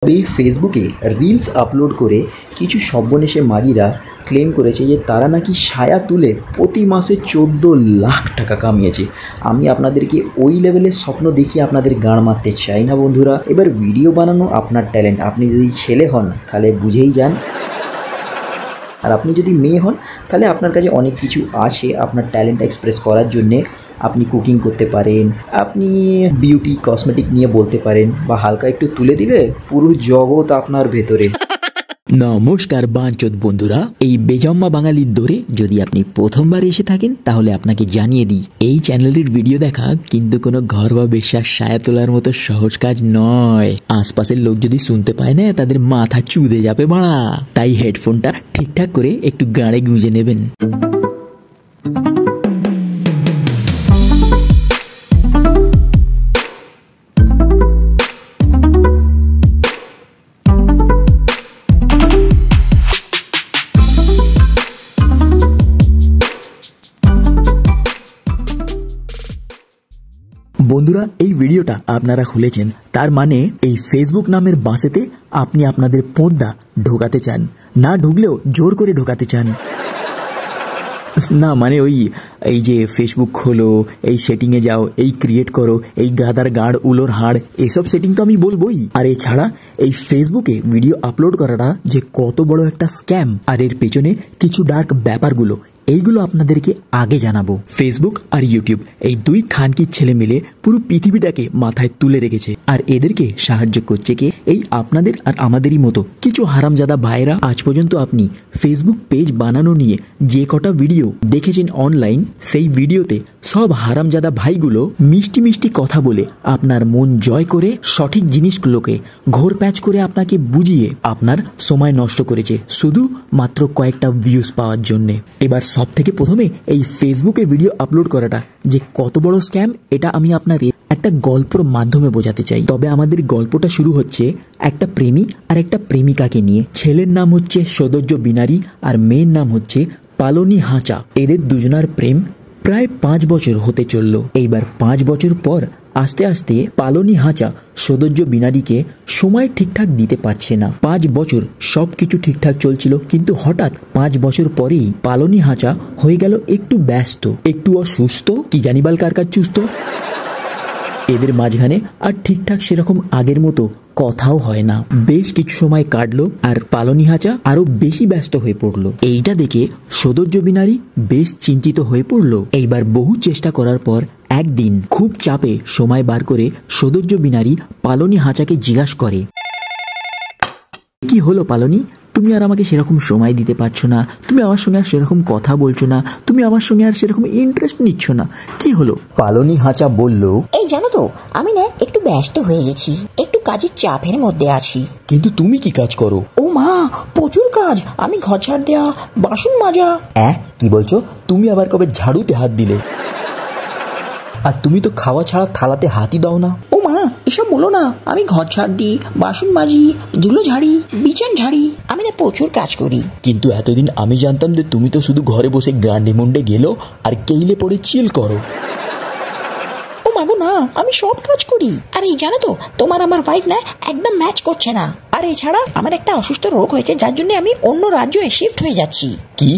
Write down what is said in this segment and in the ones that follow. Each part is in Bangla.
এই ফেসবুকে রিলস আপলোড করে কিছু সর্বনেশে মাগিরা ক্লেম করেছে যে তারা নাকি সায়া তুলে প্রতি মাসে 14 লাখ টাকা কামিয়েছে। আমি আপনাদেরকে ওই লেভেলের স্বপ্ন দেখিয়ে আপনাদের গাঁড় মারতে চাই না বন্ধুরা। এবার ভিডিও বানানো আপনার ট্যালেন্ট, আপনি যদি ছেলে হন তাহলে বুঝেই যান, আর আপনি যদি মেয়ে হন তাহলে আপনার কাছে অনেক কিছু আছে আপনার ট্যালেন্ট এক্সপ্রেস করার জন্যে। আপনি কুকিং করতে পারেন, আপনি বিউটি কসমেটিক নিয়ে বলতে পারেন, বা হালকা একটু তুলে দিলে পুরো জগৎ আপনার ভেতরে। নমস্কার বাঞ্চোদ বন্ধুরা, এই বেজম্মা বাঙালির দৌড়ে যদি আপনি প্রথমবার এসে থাকেন তাহলে আপনাকে জানিয়ে দিই, এই চ্যানেলের ভিডিও দেখা কিন্তু কোনো ঘর বা বেশ্যার সায়া তোলার মতো সহজ কাজ নয়। আশপাশের লোক যদি শুনতে পায় না তাদের মাথা চুদে যাবে বাড়া। তাই হেডফোনটা ঠিকঠাক করে একটু গাড়ে গুঁজে নেবেন। বন্ধুরা, এই ভিডিওটা আপনারা খুলেছেন তার মানে এই ফেসবুক নামের বাসেতে আপনি আপনাদের পোঁদা ঢোকাতে চান, না ঢুকলেও জোর করে ঢোকাতে চান। না মানে এই যে ফেসবুক খোলো, এই সেটিংয়ে যাও, এই ক্রিয়েট করো, এই গাদার গাড় উলোর হাড়, এসব সেটিং তো আমি বলবোই। আর এছাড়া এই ফেসবুকে ভিডিও আপলোড করাটা যে কত বড় একটা স্ক্যাম, আর এর পেছনে কিছু ডার্ক ব্যাপারগুলো, এইগুলো আপনাদেরকে আগে জানাবো। ফেসবুক আর ইউটিউব এই দুই খানকির ছেলে মিলে পুরো পৃথিবীটাকে মাথায় তুলে রেখেছে, আর এদেরকে সাহায্য করছে কে? এই আপনাদের আর আমাদেরই মতো কিছু হারামজাদা ভাইরা। আজ পর্যন্ত আপনি ফেসবুক পেজ বানানো নিয়ে যে কটা ভিডিও দেখেছেন অনলাইন, সেই ভিডিওতে সব হারামজাদা ভাইগুলো মিষ্টি মিষ্টি কথা বলে আপনার মন জয় করে সঠিক জিনিসগুলোকে ঘোর প্যাচ করে আপনাকে বুঝিয়ে আপনার সময় নষ্ট করেছে শুধু মাত্র কয়েকটা ভিউজ পাওয়ার জন্যে। এবার সব থেকে প্রথমে এই ফেসবুকে ভিডিও আপলোড করাটা যে কত বড় স্ক্যাম, এটা আমি আপনাদের একটা গল্পের মাধ্যমে বোঝাতে চাই। তবে আমাদের গল্পটা শুরু হচ্ছে একটা প্রেমিক আর একটা প্রেমিকাকে নিয়ে। ছেলের নাম হচ্ছে সৌন্দর্য বিনারী আর মেয়ের নাম হচ্ছে পালনি হাঁচা। এদের দুজনার প্রেম প্রায় 5 বছর হতে চলল। এইবার 5 বছর পর আস্তে আস্তে পালনি হাঁচা সৌন্দর্য বিনারীকে সময় ঠিকঠাক দিতে পারছে না। 5 বছর সবকিছু ঠিকঠাক চলছিল, কিন্তু হঠাৎ 5 বছর পরেই পালনি হাঁচা হয়ে গেল একটু ব্যস্ত, একটু অসুস্থ, কি জানিবাল কার কার চুস্ত। এদের মাঝখানে আর ঠিকঠাক সেরকম আগের মতো কথাও হয় না। বেশ কিছু সময় কাটলো আর পালনি হাঁচা আরো বেশি ব্যস্ত হয়ে পড়লো। এইটা দেখে সৌন্দর্য বিনারী বেশ চিন্তিত হয়ে পড়লো। এইবার বহু চেষ্টা করার পর একদিন খুব চাপে সময় বার করে সৌন্দর্য বিনারী পালনি হাঁচাকে জিজ্ঞাসা করে, কি হলো পালনি, তুমি আর আমাকে সেরকম সময় দিতে পারছো না, তুমি আমার সঙ্গে আর সেরকম কথা বলছো না, তুমি আমার সঙ্গে আর সেরকম ইন্টারেস্ট নিচ্ছ না, কি হলো? পালনি হাঁচা বলল, এই জানো তো, আমি না একটু ব্যস্ত হয়ে গেছি, একটু কাজের চাপের মধ্যে আছি। কিন্তু তুমি কি কাজ করো? ও মা, প্রচুর কাজ, আমি ঘর ঝাড় দেয়া, বাসন মাজা। কি বলছো? তুমি আবার কবে ঝাড়ুতে হাত দিলে? আর তুমি তো খাওয়া ছাড়া থালাতে হাতই দাও না। ও মা, এসব বলো না, আমি ঘর ঝাড় দিই, বাসন মাজি, ধুলো ঝাড়ি, বিছান ঝাড়ি, আমি না প্রচুর কাজ করি। কিন্তু এতদিন আমি জানতাম যে তুমি তো শুধু ঘরে বসে গান্ডে মুন্ডে গেলো আর কেইলে পড়ে চিল করো। ও মাগো না, আমি সব কাজ করি। আর এই জানো তো, তোমার আমার ওয়াইফ না একদম ম্যাচ করছে না। আর এছাড়া আমার একটা অসুস্থ রোগ হয়েছে, যার জন্য আমি অন্য রাজ্যে শিফট হয়ে যাচ্ছি। কি?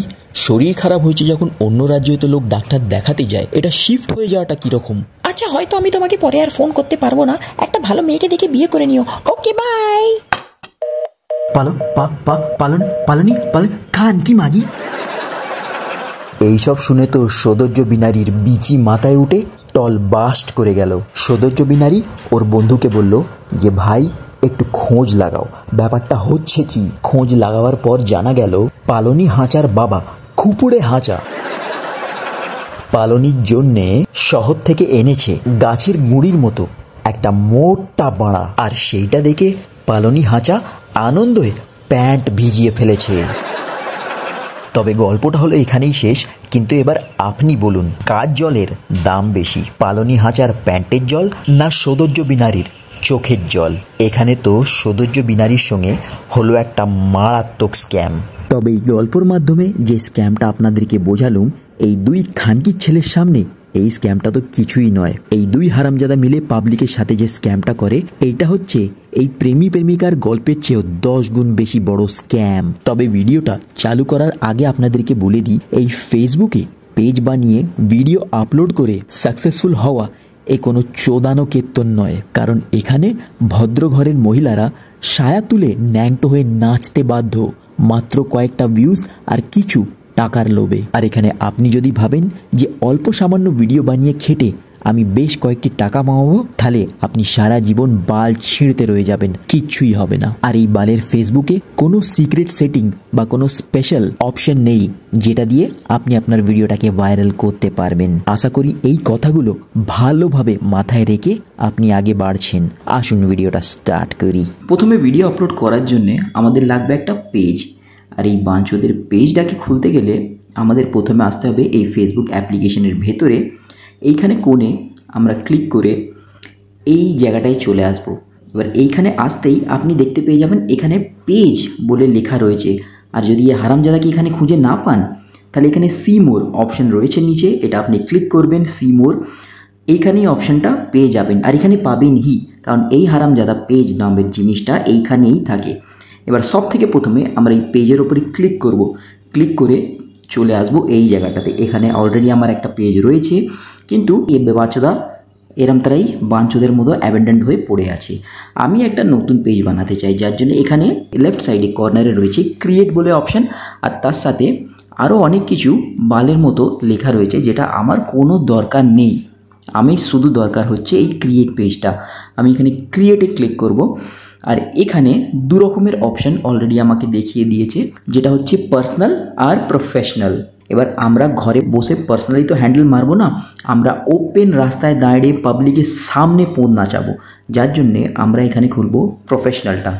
শরীর খারাপ হয়েছে যখন অন্য রাজ্যে তো লোক ডাক্তার দেখাতে যায়, এটা শিফট হয়ে যাওয়াটা কিরকম? আচ্ছা, হয়তো আমি তোমাকে পরে আর ফোন করতে পারবো না, একটা ভালো মেয়েকে দেখে বিয়ে করে নিও। Okay bye. পালনি খান কি মাগি। এইসব শুনে তো সৌন্দর্য বিনারীর বিচি মাথায় উঠে টল বাস্ট করে গেল। সৌন্দর্য বিনারী ওর বন্ধুকে বলল যে ভাই একটু খোঁজ লাগাও, ব্যাপারটা হচ্ছে কি। খোঁজ লাগাবার পর জানা গেল পালনি হাঁচার বাবা খুপুড়ে হাঁচা পালনির জন্যে শহর থেকে এনেছে গাছের গুঁড়ির মতো একটা মোটা বাড়া, আর সেইটা দেখে পালনি হাঁচা আনন্দে প্যান্ট ভিজিয়ে ফেলেছে। তবে গল্পটা হলো এখানেই শেষ, কিন্তু এবার আপনি বলুন কার জলের দাম বেশি, পালনি হাঁচার প্যান্টের জল না সৌন্দর্য বিনারীর চোখের জল? এখানে তো সৌন্দর্য বিনারীর সঙ্গে হলো একটা মারাত্মক স্ক্যাম। তবে এই গল্পের মাধ্যমে যে স্ক্যামটা আপনাদেরকে বোঝালুম, এই দুই খানকির ছেলের সামনে এই স্ক্যামটা তো কিছুই নয়। এই দুই হারামজাদা মিলে পাবলিকের সাথে যে স্ক্যামটা করে, এইটা হচ্ছে এই প্রেমী প্রেমিকার গল্পের চেয়েও 10 গুণ বেশি বড় স্ক্যাম। তবে ভিডিওটা চালু করার আগে আপনাদেরকে বলে দিই, এই ফেসবুকে পেজ বানিয়ে ভিডিও আপলোড করে সাকসেসফুল হওয়া এ কোনো চোদানো কীর্তন নয়। কারণ এখানে ভদ্র ঘরের মহিলারা সায়া তুলে ন্যাংটো হয়ে নাচতে বাধ্য মাত্র কয়েকটা ভিউজ আর কিছু টাকার লোভে। আর এখানে আপনি যদি ভাবেন যে অল্প সামান্য ভিডিও বানিয়ে খেটে আমি বেশ কয়েকটি টাকা কামাবো, তাহলে আপনি সারা জীবন বাল ছিঁড়তে রয়ে যাবেন, কিচ্ছুই হবে না। আর এই বালের ফেসবুকে কোনো সিক্রেট সেটিং বা কোনো স্পেশাল অপশন নেই যেটা দিয়ে আপনি আপনার ভিডিওটাকে ভাইরাল করতে পারবেন। আশা করি এই কথাগুলো ভালোভাবে মাথায় রেখে আপনি আগে বাড়ছেন। আসুন ভিডিওটা স্টার্ট করি। প্রথমে ভিডিও আপলোড করার জন্য আমাদের লাগবে একটা পেজ। আর এই বাঞ্চোদের পেজটাকে খুলতে গেলে আমাদের প্রথমে আসতে হবে এই ফেসবুক অ্যাপ্লিকেশনের ভেতরে। এইখানে কোণে আমরা ক্লিক করে এই জায়গাটায় চলে আসব। এবার এইখানে আসতেই আপনি দেখতে পেয়ে যাবেন এখানে পেজ বলে লেখা রয়েছে। আর যদি এই হারামজাদাকে এখানে খুঁজে না পান, তাহলে এখানে সি মোর অপশন রয়েছে নিচে, এটা আপনি ক্লিক করবেন সি মোর। এইখানেই অপশানটা পেয়ে যাবেন। আর এখানে পাবেনই, কারণ এই হারামজাদা পেজ নামের জিনিসটা এইখানেই থাকে। এবার সব থেকে প্রথমে আমরা এই পেজের ওপরে ক্লিক করব। ক্লিক করে চলে আসবো এই জায়গাটাতে। এখানে অলরেডি আমার একটা পেজ রয়েছে, কিন্তু এ বেবাচোদা এরম তারাই বাঞ্চোদের মতো অ্যাবেন্ডেন্ট হয়ে পড়ে আছে। আমি একটা নতুন পেজ বানাতে চাই, যার জন্য এখানে লেফট সাইডে কর্নারে রয়েছে ক্রিয়েট বলে অপশান। আর তার সাথে আরও অনেক কিছু বালের মতো লেখা রয়েছে, যেটা আমার কোনো দরকার নেই। আমি শুধু দরকার হচ্ছে এই ক্রিয়েট পেজটা। আমি এখানে ক্রিয়েটে ক্লিক করব। আর এখানে দু রকমের অপশান অলরেডি আমাকে দেখিয়ে দিয়েছে, যেটা হচ্ছে পার্সোনাল আর প্রফেশনাল। এবার আমরা ঘরে বসে পার্সোনালি তো হ্যান্ডেল মারবো না, আমরা ওপেন রাস্তায় দাঁড়িয়ে পাবলিকের সামনে পোদ নাচাবো, যার জন্যে আমরা এখানে খুলবো প্রফেশনালটা।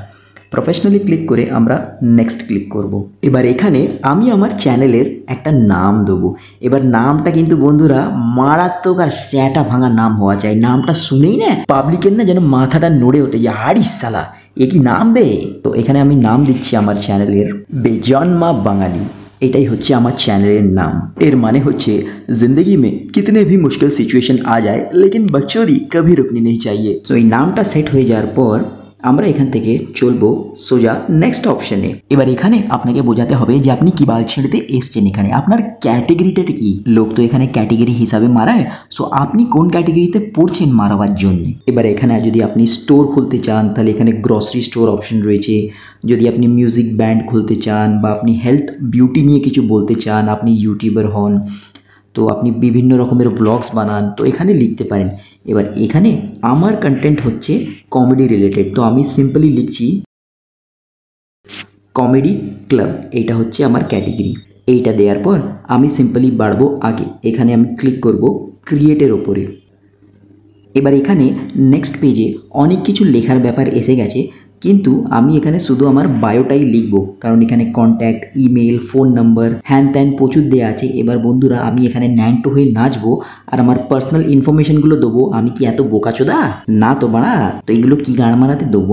প্রফেশনালি ক্লিক করে আমরা নেক্সট ক্লিক করব। এবার এখানে আমি আমার চ্যানেলের একটা নাম দেবো। এবার নামটা কিন্তু বন্ধুরা মারাত্মক আর স্যাটা ভাঙা নাম হওয়া চাই। নামটা শুনেই না পাবলিকের না যেন মাথাটা নড়ে ওঠে যে হারিস সালা এ কি নাম বে। তো এখানে আমি নাম দিচ্ছি আমার চ্যানেলের বেজন্মা বাঙালি। এটাই হচ্ছে আমার চ্যানেলের নাম। এর মানে হচ্ছে जिंदगी में कितने भी मुश्किल सिचुएशन आ जाए लेकिन बकचोदी कभी रुकनी नहीं चाहिए। तो এই নামটা সেট হয়ে যাওয়ার পর আমরা এখান থেকে চলবো সোজা নেক্সট অপশনে। এবার এখানে আপনাকে বোঝাতে হবে যে আপনি কি বাল ছেড়েতে এসছেন, এখানে আপনার ক্যাটেগরিটা কি। লোক তো এখানে ক্যাটেগরি হিসাবে মারায়, সো আপনি কোন ক্যাটেগরিতে পড়ছেন মারাবার জন্য। এবার এখানে যদি আপনি স্টোর খুলতে চান, তাহলে এখানে গ্রসারি স্টোর অপশন রয়েছে। যদি আপনি মিউজিক ব্যান্ড খুলতে চান, বা আপনি হেলথ বিউটি নিয়ে কিছু বলতে চান, আপনি ইউটিউবার হন, তো আপনি বিভিন্ন রকমের ব্লগস বানান, তো এখানে লিখতে পারেন। এবার এখানে আমার কন্টেন্ট হচ্ছে কমেডি রিলেটেড, তো আমি সিম্পলি লিখছি কমেডি ক্লাব। এইটা হচ্ছে আমার ক্যাটেগরি। এইটা দেওয়ার পর আমি সিম্পলি বাড়বো আগে। এখানে আমি ক্লিক করব ক্রিয়েটের ওপরে। এবার এখানে নেক্সট পেজে অনেক কিছু লেখার ব্যাপার এসে গেছে, কিন্তু আমি এখানে শুধু আমার বায়োটাই লিখবো, কারণ এখানে কন্ট্যাক্ট, ইমেল, ফোন নাম্বার, হ্যান ত্যান প্রচুর দেওয়া আছে। এবার বন্ধুরা আমি এখানে ন্যাংটো হয়ে নাচবো আর আমার পার্সোনাল ইনফরমেশনগুলো দেবো। আমি কি এত বোকাচোদা না তো বাড়া? তো এগুলো কি গান মারাতে দেবো?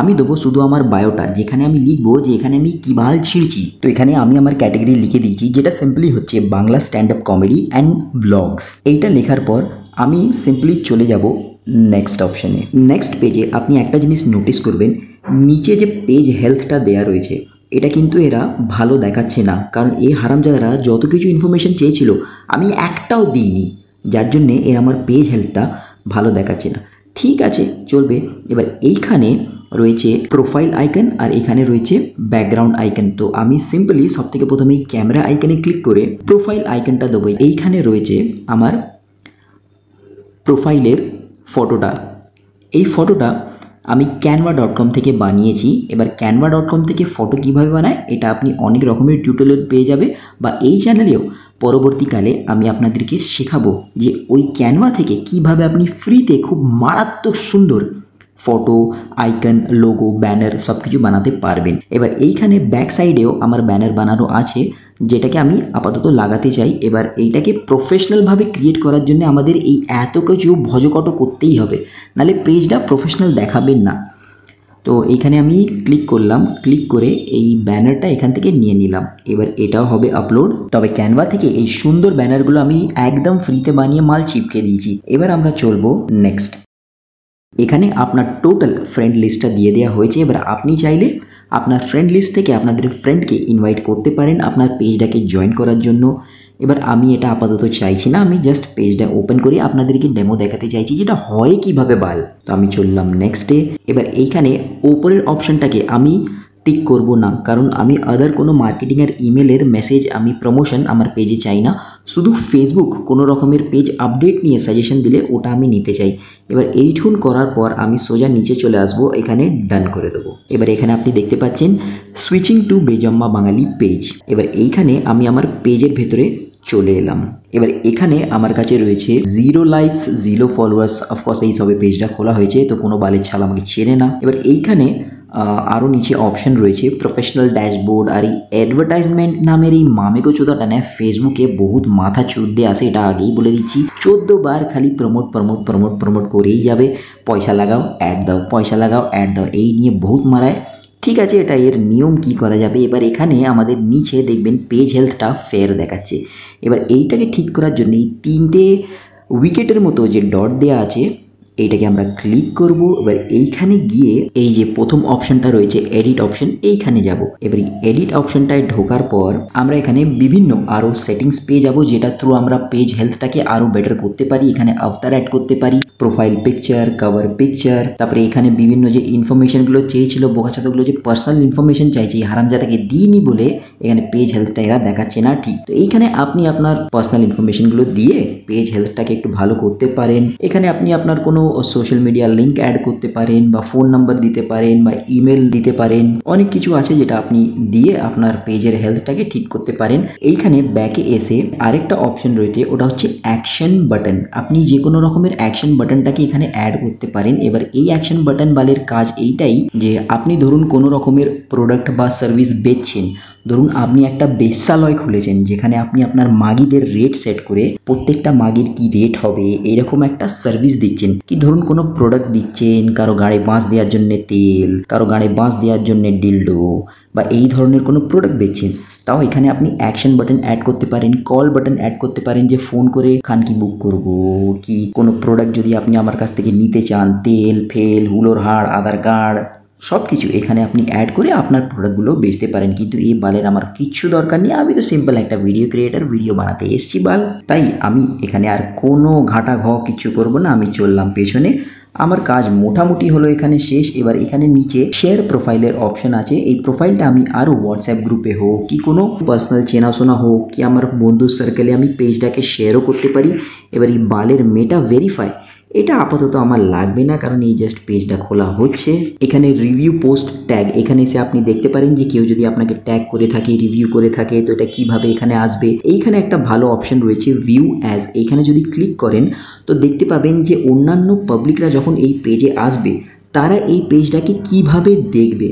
আমি দেবো শুধু আমার বায়োটা, যেখানে আমি লিখবো যে এখানে আমি কী বাল ছিঁড়ছি। তো এখানে আমি আমার ক্যাটেগরি লিখে দিয়েছি, যেটা সিম্পলি হচ্ছে Bangla stand up comedy and blogs. এইটা লেখার পর আমি সিম্পলি চলে যাব নেক্সট অপশানে। নেক্সট পেজে আপনি একটা জিনিস নোটিস করবেন, নিচে যে পেজ হেলথটা দেয়া রয়েছে, এটা কিন্তু এরা ভালো দেখাচ্ছে না, কারণ এই হারামজাদারা যত কিছু ইনফরমেশন চেয়েছিল আমি একটাও দিইনি, যার জন্যে এরা আমার পেজ হেলথটা ভালো দেখাচ্ছে না। ঠিক আছে, চলবে। এবার এইখানে রয়েছে প্রোফাইল আইকন আর এখানে রয়েছে ব্যাকগ্রাউন্ড আইকন। তো আমি সিম্পলি সব থেকে প্রথমে এই ক্যামেরা আইকনে ক্লিক করে প্রোফাইল আইকনটা দেবো। এইখানে রয়েছে আমার প্রোফাইলের ফটোটা। এই ফটোটা আমি canva.com থেকে বানিয়েছি। এবার canva.com থেকে ফটো কিভাবে বানায় এটা আপনি অনেক রকমের টিউটোরিয়াল পেয়ে যাবে, বা এই চ্যানেলেও পরবর্তীকালে আমি আপনাদেরকে শেখাবো যে ওই ক্যানভা থেকে কিভাবে আপনি ফ্রিতে খুব মারাত্মক সুন্দর ফটো, আইকন, লোগো, ব্যানার সব কিছু বানাতে পারবেন। এবার এইখানে ব্যাক সাইডেও আমার ব্যানার বানানো আছে, যেটাকে আমি আপাতত লাগাতে চাই। এবার এইটাকে প্রফেশনালভাবে ক্রিয়েট করার জন্য আমাদের এই এত কিছু ভজকট করতেই হবে, নাহলে পেজটা প্রফেশনাল দেখাবেন না। তো এইখানে আমি ক্লিক করলাম, ক্লিক করে এই ব্যানারটা এখান থেকে নিয়ে নিলাম। এবার এটাও হবে আপলোড। তবে ক্যানভা থেকে এই সুন্দর ব্যানারগুলো আমি একদম ফ্রিতে বানিয়ে মাল চিপকে দিয়েছি। এবার আমরা চলবো নেক্সট। এখানে আপনার টোটাল ফ্রেন্ড লিস্টটা দিয়ে দেওয়া হয়েছে। এবার আপনি চাইলে আপনার ফ্রেন্ড লিস্ট থেকে আপনাদের ফ্রেন্ডকে ইনভাইট করতে পারেন আপনার পেজটাকে জয়েন করার জন্য। এবার আমি এটা আপাতত চাইছি না, আমি জাস্ট পেজটা ওপেন করে আপনাদেরকে ডেমো দেখাতে চাইছি যেটা হয় কিভাবে বাল। তো আমি চললাম নেক্সটে। এবার এইখানে ওপরের অপশানটাকে আমি টিক করব না, কারণ আমি আদার কোনো মার্কেটিংয়ের ইমেলের মেসেজ আমি প্রমোশন আমার পেজে চাই না। শুধু ফেসবুক কোনো রকমের পেজ আপডেট নিয়ে সাজেশন দিলে ওটা আমি নিতে চাই। এবার এইটুকুন করার পর আমি সোজা নিচে চলে আসবো, এখানে ডান করে দেবো। এবার এখানে আপনি দেখতে পাচ্ছেন সুইচিং টু বেজম্মা বাঙালি পেজ। এবার এইখানে আমি আমার পেজের ভেতরে চলে এলাম। এবার এখানে আমার কাছে রয়েছে 0 লাইকস 0 ফলোয়ার্স। অফকোর্স এই সবে পেজটা খোলা হয়েছে, তো কোনো বালের ছাল আমাকে চেনে না। এবার এইখানে আরও নিচে অপশন রয়েছে প্রফেশনাল ড্যাশবোর্ড। আর এই অ্যাডভার্টাইজমেন্ট নামের এই মামেকো চোদাটা না ফেসবুকে বহুত মাথা চুদ্দে আসে, এটা আগেই বলে দিচ্ছি। 14 বার খালি প্রমোট প্রমোট প্রমোট প্রমোট করেই যাবে। পয়সা লাগাও অ্যাড দাও, পয়সা লাগাও অ্যাড দাও, এই নিয়ে বহুত মারায়। ঠিক আছে, এটা এর নিয়ম কি করা যাবে। এবার এখানে আমাদের নিচে দেখবেন পেজ হেলথটা ফেয়ার দেখাচ্ছে। এবার এইটাকে ঠিক করার জন্য এই 3টে উইকেটের মতো যে ডট দেওয়া আছে এইটাকে আমরা ক্লিক করব। এবার এইখানে গিয়ে এই যে প্রথম অপশনটা রয়েছে এডিট অপশন, এইখানে যাব। এবার এডিট অপশনটায় ঢোকার পর আমরা এখানে বিভিন্ন আরও সেটিংস পেয়ে যাব, যেটা থ্রু আমরা পেজ হেলথটাকে আরও বেটার করতে পারি। এখানে আফতার অ্যাড করতে পারি, প্রোফাইল পিকচার, কভার পিকচার, তারপরে এখানে বিভিন্ন যে ইনফরমেশনগুলো চেয়েছিল বোকাচাতাগুলো, যে পার্সোনাল ইনফরমেশন চাইছে হারামজাদাকে দিইনি বলে এখানে পেজ হেলথটা এরা দেখাচ্ছে না। ঠিক, তো এইখানে আপনি আপনার পার্সোনাল ইনফরমেশনগুলো দিয়ে পেজ হেলথটাকে একটু ভালো করতে পারেন। এখানে আপনি আপনার কোনো সোশ্যাল মিডিয়া লিঙ্ক অ্যাড করতে পারেন, বা ফোন নাম্বার দিতে পারেন, বা ইমেল দিতে পারেন। অনেক কিছু আছে যেটা আপনি দিয়ে আপনার পেজের হেলথটাকে ঠিক করতে পারেন। এইখানে ব্যাকে এসে আরেকটা অপশন রয়েছে, ওটা হচ্ছে অ্যাকশন বাটন। আপনি যে কোনো রকমের অ্যাকশন বাটনটাকে এখানে অ্যাড করতে পারেন। এবার এই অ্যাকশন বাটন বালের কাজ এইটাই যে আপনি ধরুন কোনো রকমের প্রোডাক্ট বা সার্ভিস বেচছেন। ধরুন আপনি একটা বেশ্যালয় খুলেছেন, যেখানে আপনি আপনার মাগিদের রেট সেট করে প্রত্যেকটা মাগির কি রেট হবে এইরকম একটা সার্ভিস দিচ্ছেন। কি ধরুন কোনো প্রোডাক্ট দিচ্ছেন, কারো গাড়ি বাঁশ দেওয়ার জন্য তেল, কারো গাড়ি বাঁশ দেওয়ার জন্য ডিলডো, বা এই ধরনের কোনো প্রোডাক্ট বেচছেন। তাও এখানে আপনি অ্যাকশন বাটন অ্যাড করতে পারেন, কল বাটন অ্যাড করতে পারেন, যে ফোন করে খান কি বুক করব, কি কোনো প্রোডাক্ট যদি আপনি আমার কাছ থেকে নিতে চান, তেল ফেল, হুলোর হাড়, আধার কার্ড, সব কিছু এখানে আপনি অ্যাড করে আপনার প্রোডাক্টগুলো বেচতে পারেন। কিন্তু এই বালের আমার কিচ্ছু দরকার নেই, আমি তো সিম্পল একটা ভিডিও ক্রিয়েটার, ভিডিও বানাতে এসছি বাল। তাই আমি এখানে আর কোনো ঘাটা কিচ্ছু করব না, আমি চললাম পেছনে। আমার কাজ মোটামুটি হলো এখানে শেষ। এবার এখানে নিচে শেয়ার প্রোফাইলের অপশন আছে। এই প্রোফাইলটা আমি আরও হোয়াটসঅ্যাপ গ্রুপে হোক, কি কোনো পার্সোনাল চেনাশোনা হোক, কি আমার বন্ধু সার্কেলে আমি পেজটাকে শেয়ারও করতে পারি। এবার এই বালের মেটা ভেরিফাই এটা আপাতত আমার লাগবে না, কারণ এই জাস্ট পেজটা খোলা হচ্ছে। এখানে রিভিউ পোস্ট ট্যাগ, এখানে এসে আপনি দেখতে পারেন যে কেউ যদি আপনাকে ট্যাগ করে থাকে, রিভিউ করে থাকে, তো এটা কিভাবে এখানে আসবে। এইখানে একটা ভালো অপশন রয়েছে ভিউ অ্যাজ, এইখানে যদি ক্লিক করেন তো দেখতে পাবেন যে অন্যান্য পাবলিকরা যখন এই পেজে আসবে তারা এই পেজটাকে কিভাবে দেখবে,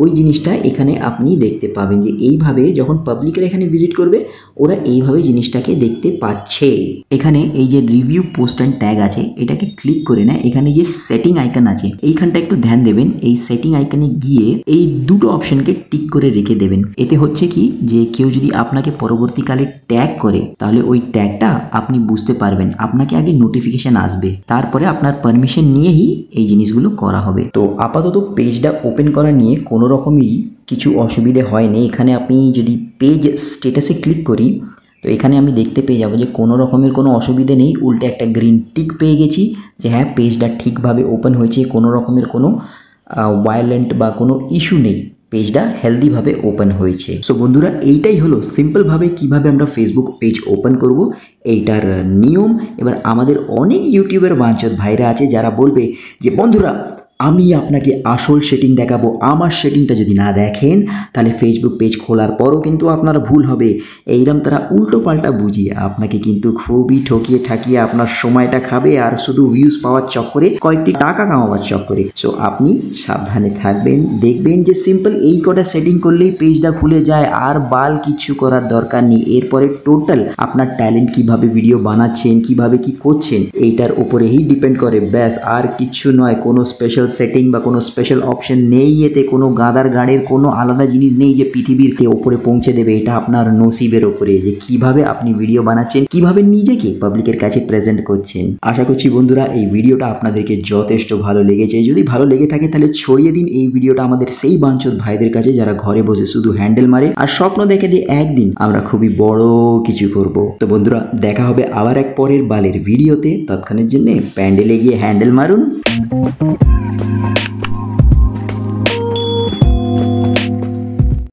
ওই জিনিসটা এখানে আপনি দেখতে পাবেন যে এইভাবে যখন পাবলিকের এখানে ভিজিট করবে ওরা এইভাবে জিনিসটাকে দেখতে পাচ্ছে। এখানে এই যে রিভিউ পোস্ট অ্যান্ড ট্যাগ আছে এটাকে ক্লিক করে না, এখানে যে সেটিং আইকন আছে এইখানটা একটু ধ্যান দেবেন। এই সেটিং আইকনে গিয়ে এই দুটো অপশনকে টিক করে রেখে দেবেন। এতে হচ্ছে কি যে কেউ যদি আপনাকে পরবর্তীকালে ট্যাগ করে তাহলে ওই ট্যাগটা আপনি বুঝতে পারবেন, আপনাকে আগে নোটিফিকেশন আসবে, তারপরে আপনার পারমিশন নিয়েই এই জিনিসগুলো করা হবে। তো আপাতত পেজটা ওপেন করা নিয়ে কোনো রকমই কিছু অসুবিধে হয়নি। এখানে আপনি যদি পেজ স্ট্যাটাসে ক্লিক করি তো এখানে আমি দেখতে পেয়ে যাব যে কোনো রকমের কোনো অসুবিধে নেই, উল্টে একটা গ্রিন টিক পেয়ে গেছি যে হ্যাঁ পেজটা ঠিকভাবে ওপেন হয়েছে, কোনো রকমের কোনো ভায়োলেন্ট বা কোনো ইস্যু নেই, পেজটা হেলদিভাবে ওপেন হয়েছে। সো বন্ধুরা এইটাই হলো সিম্পলভাবে কিভাবে আমরা ফেসবুক পেজ ওপেন করব এইটার নিয়ম। এবার আমাদের অনেক ইউটিউবের বাঞ্চত ভাইরা আছে যারা বলবে যে বন্ধুরা আমি আপনাকে আসল সেটিং দেখাবো, আমার সেটিংটা যদি না দেখেন তাহলে ফেসবুক পেজ খোলার পরও কিন্তু আপনার ভুল হবে। এইরকম তারা উল্টো পাল্টা বুঝিয়ে আপনাকে কিন্তু খুবই ঠকিয়ে ঠাকিয়ে আপনার সময়টা খাবে, আর শুধু ভিউজ পাওয়ার চক্করে, কয়েকটি টাকা কামাবার চক্করে। সো আপনি সাবধানে থাকবেন, দেখবেন যে সিম্পল এই কটা সেটিং করলেই পেজটা খুলে যায়, আর বাল কিছু করার দরকার নেই। এরপরে টোটাল আপনার ট্যালেন্ট কিভাবে ভিডিও বানাচ্ছেন, কিভাবে কি করছেন এইটার উপরেই ডিপেন্ড করে, ব্যাস আর কিছু নয়। কোনো স্পেশাল সেটিং বা কোনো স্পেশাল অপশন নেই, এতে কোনো গাদার গাড়ির কোনো আলাদা জিনিস নেই যে পৃথিবীর ওপরে পৌঁছে দেবে। এটা আপনার নসিবের ওপরে যে কিভাবে আপনি ভিডিও বানাচ্ছেন, কিভাবে নিজেকে পাবলিকের কাছে প্রেজেন্ট করছেন। আশা করছি বন্ধুরা এই ভিডিওটা আপনাদেরকে যথেষ্ট ভালো লেগেছে। যদি ভালো লেগে থাকে তাহলে ছড়িয়ে দিন এই ভিডিওটা আমাদের সেই বাঞ্চোত ভাইদের কাছে যারা ঘরে বসে শুধু হ্যান্ডেল মারে আর স্বপ্ন দেখে দিয়ে একদিন আমরা খুবই বড় কিছু করব। তো বন্ধুরা দেখা হবে আবার এক পরের বালের ভিডিওতে। তৎক্ষণের জন্য প্যান্ডেলে গিয়ে হ্যান্ডেল মারুন।